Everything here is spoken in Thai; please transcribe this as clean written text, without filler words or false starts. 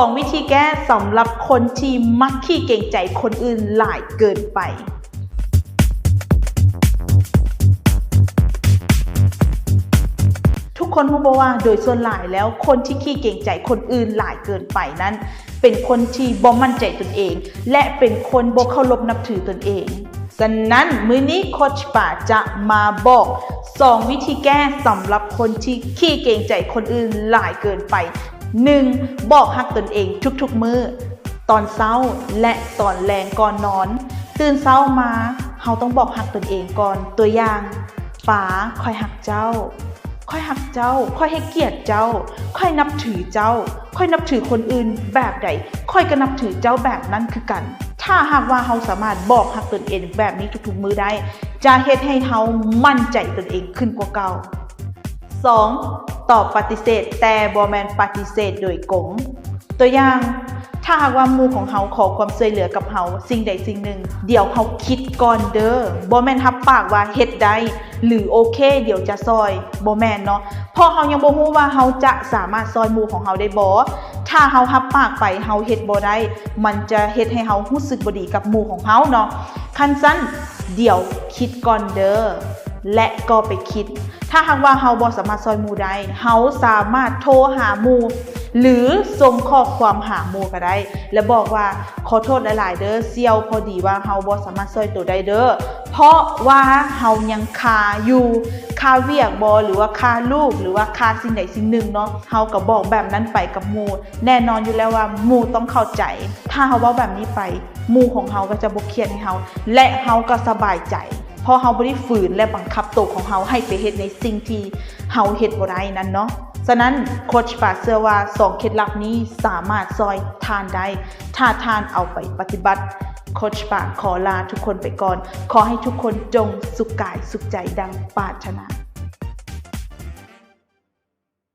2 วิธีแก้สำหรับคนที่มักขี้เกรงใจคนอื่นหลายเกินไปทุกคนรู้ว่าโดยส่วนหลายแล้วคนที่ขี้เกรงใจคนอื่นหลายเกินไปนั้นเป็นคนที่บ่มั่นใจตนเองและเป็นคนบ่เคารพนับถือตนเองฉะนั้นมื้อนี้โค้ชป่าจะมาบอก2 วิธีแก้สำหรับคนที่ขี้เกรงใจคนอื่นหลายเกินไป 1. บอกฮักตนเองทุกๆมื้อตอนเช้าและตอนแลงก่อนนอนตื่นเช้ามาเราต้องบอกฮักตนเองก่อนตัวอย่างป๋าค่อยฮักเจ้าค่อยฮักเจ้าค่อยให้เกียรติเจ้าค่อยนับถือเจ้าค่อยนับถือคนอื่นแบบใดค่อยก็นับถือเจ้าแบบนั้นคือกันถ้าหากว่าเราสามารถบอกฮักตนเองแบบนี้ทุกๆมื้อได้จะเฮ็ดให้เรามั่นใจตนเองขึ้นกว่าเก่า 2. ตอบปฏิเสธแต่บ่แม่นปฏิเสธโดยกงตัวอย่างถ้าหากว่าหมู่ของเราขอความช่วยเหลือกับเราสิ่งใดสิ่งหนึ่งเดี๋ยวเราคิดก่อนเด้อบ่แม่นรับปากว่าเฮ็ดได้หรือโอเคเดี๋ยวจะซอยบ่แม่นเนาะเพราะเรายังบ่รู้ว่าเราจะสามารถซอยหมู่ของเราได้บ่ถ้าเรารับปากไปเราเฮ็ดบ่ได้มันจะเฮ็ดให้เรารู้สึกบ่ดีกับหมู่ของเราเนาะคันซั่นเดี๋ยวคิดก่อนเด้อและก็ไปคิดถ้าหากว่าเราบ่สามารถซอยหมู่ได้เราสามารถโทรหาหมู่หรือส่งข้อความหาหมู่ก็ได้และบอกว่าขอโทษหลายๆเด้อเสี่ยวพอดีว่าเราบ่สามารถซอยตัวได้เด้อเพราะว่าเรายังคาอยู่คาเวียกบ่หรือว่าคาลูกหรือว่าคาสิ่งใดสิ่งหนึ่งเนาะเราก็บอกแบบนั้นไปกับหมู่แน่นอนอยู่แล้วว่าหมู่ต้องเข้าใจถ้าเราเว้าแบบนี้ไปหมู่ของเราก็จะบ่เครียดให้เราและเราก็สบายใจเพราะเราบ่ได้ฝืนและบังคับตัวของเราให้ไปเฮ็ดในสิ่งที่เราเฮ็ดบ่ได้นั้นเนาะฉะนั้นโค้ชป่าเชื่อว่า2เคล็ดลับนี้สามารถซอยทานได้ถ้าทานเอาไปปฏิบัติโค้ชป่าขอลาทุกคนไปก่อนขอให้ทุกคนจงสุขกายสุขใจดังปรารถนา